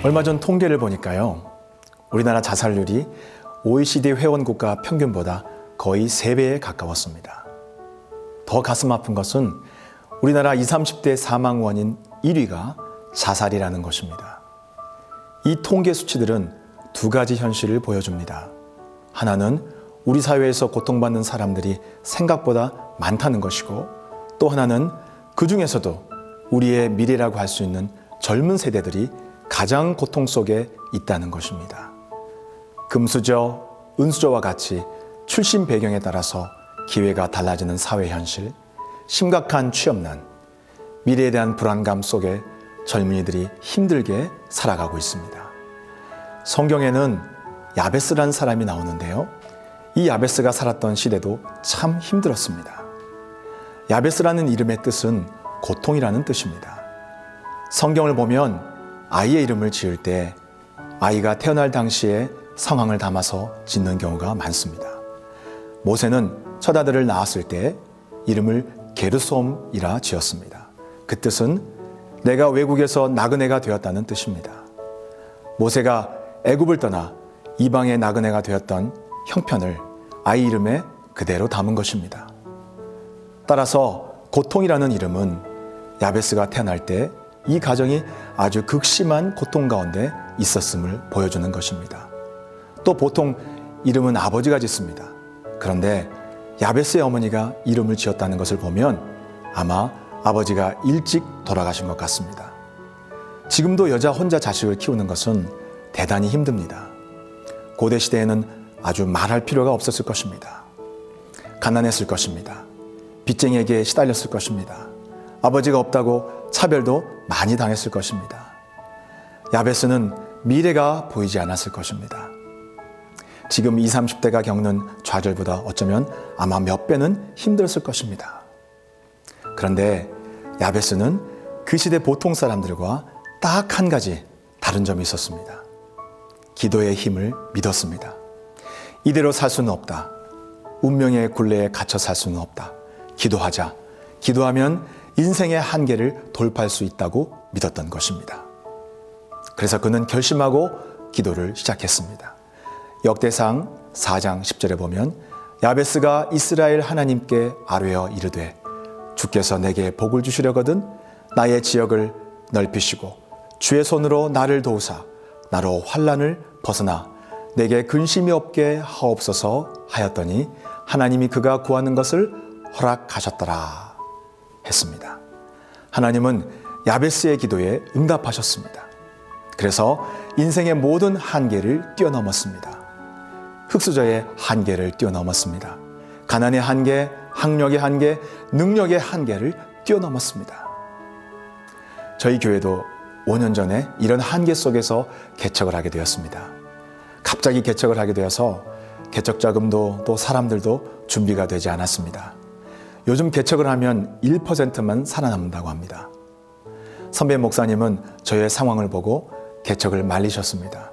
얼마 전 통계를 보니까요. 우리나라 자살률이 OECD 회원국가 평균보다 거의 3배에 가까웠습니다. 더 가슴 아픈 것은 우리나라 20, 30대 사망 원인 1위가 자살이라는 것입니다. 이 통계 수치들은 두 가지 현실을 보여줍니다. 하나는 우리 사회에서 고통받는 사람들이 생각보다 많다는 것이고, 또 하나는 그 중에서도 우리의 미래라고 할 수 있는 젊은 세대들이 가장 고통 속에 있다는 것입니다. 금수저, 은수저와 같이 출신 배경에 따라서 기회가 달라지는 사회 현실, 심각한 취업난, 미래에 대한 불안감 속에 젊은이들이 힘들게 살아가고 있습니다. 성경에는 야베스라는 사람이 나오는데요. 이 야베스가 살았던 시대도 참 힘들었습니다. 야베스라는 이름의 뜻은 고통이라는 뜻입니다. 성경을 보면 아이의 이름을 지을 때 아이가 태어날 당시의 상황을 담아서 짓는 경우가 많습니다. 모세는 첫 아들을 낳았을 때 이름을 게르솜이라 지었습니다. 그 뜻은 내가 외국에서 나그네가 되었다는 뜻입니다. 모세가 애굽을 떠나 이방의 나그네가 되었던 형편을 아이 이름에 그대로 담은 것입니다. 따라서 고통이라는 이름은 야베스가 태어날 때 이 가정이 아주 극심한 고통 가운데 있었음을 보여주는 것입니다. 또 보통 이름은 아버지가 짓습니다. 그런데 야베스의 어머니가 이름을 지었다는 것을 보면 아마 아버지가 일찍 돌아가신 것 같습니다. 지금도 여자 혼자 자식을 키우는 것은 대단히 힘듭니다. 고대 시대에는 아주 말할 필요가 없었을 것입니다. 가난했을 것입니다. 빚쟁이에게 시달렸을 것입니다. 아버지가 없다고 차별도 많이 당했을 것입니다. 야베스는 미래가 보이지 않았을 것입니다. 지금 20, 30대가 겪는 좌절보다 어쩌면 아마 몇 배는 힘들었을 것입니다. 그런데 야베스는 그 시대 보통 사람들과 딱 한 가지 다른 점이 있었습니다. 기도의 힘을 믿었습니다. 이대로 살 수는 없다. 운명의 굴레에 갇혀 살 수는 없다. 기도하자. 기도하면 인생의 한계를 돌파할 수 있다고 믿었던 것입니다. 그래서 그는 결심하고 기도를 시작했습니다. 역대상 4장 10절에 보면 야베스가 이스라엘 하나님께 아뢰어 이르되 주께서 내게 복을 주시려거든 나의 지역을 넓히시고 주의 손으로 나를 도우사 나로 환난을 벗어나 내게 근심이 없게 하옵소서 하였더니 하나님이 그가 구하는 것을 허락하셨더라 했습니다. 하나님은 야베스의 기도에 응답하셨습니다. 그래서 인생의 모든 한계를 뛰어넘었습니다. 흙수저의 한계를 뛰어넘었습니다. 가난의 한계, 학력의 한계, 능력의 한계를 뛰어넘었습니다. 저희 교회도 5년 전에 이런 한계 속에서 개척을 하게 되었습니다. 갑자기 개척을 하게 되어서 개척 자금도 또 사람들도 준비가 되지 않았습니다. 요즘 개척을 하면 1%만 살아남는다고 합니다. 선배 목사님은 저의 상황을 보고 개척을 말리셨습니다.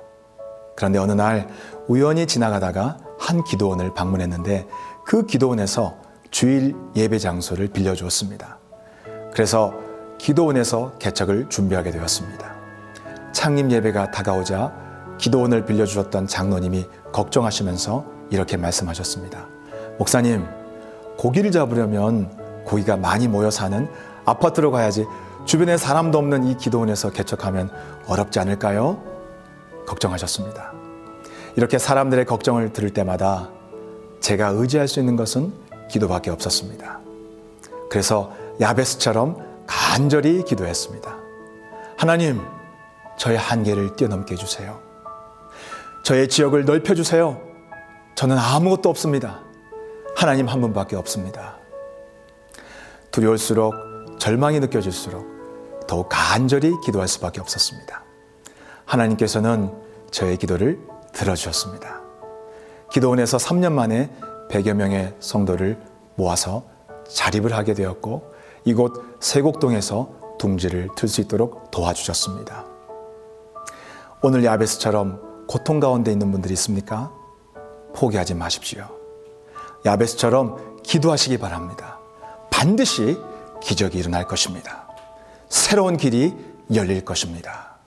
그런데 어느 날 우연히 지나가다가 한 기도원을 방문했는데 그 기도원에서 주일 예배 장소를 빌려주었습니다. 그래서 기도원에서 개척을 준비하게 되었습니다. 창립 예배가 다가오자 기도원을 빌려주셨던 장로님이 걱정하시면서 이렇게 말씀하셨습니다. 목사님, 고기를 잡으려면 고기가 많이 모여 사는 아파트로 가야지 주변에 사람도 없는 이 기도원에서 개척하면 어렵지 않을까요? 걱정하셨습니다. 이렇게 사람들의 걱정을 들을 때마다 제가 의지할 수 있는 것은 기도밖에 없었습니다. 그래서 야베스처럼 간절히 기도했습니다. 하나님, 저의 한계를 뛰어넘게 해주세요. 저의 지역을 넓혀주세요. 저는 아무것도 없습니다. 하나님 한 분밖에 없습니다. 두려울수록 절망이 느껴질수록 더욱 간절히 기도할 수밖에 없었습니다. 하나님께서는 저의 기도를 들어주셨습니다. 기도원에서 3년 만에 100여 명의 성도를 모아서 자립을 하게 되었고 이곳 세곡동에서 둥지를 틀 수 있도록 도와주셨습니다. 오늘 야베스처럼 고통 가운데 있는 분들이 있습니까? 포기하지 마십시오. 야베스처럼 기도하시기 바랍니다. 반드시 기적이 일어날 것입니다. 새로운 길이 열릴 것입니다.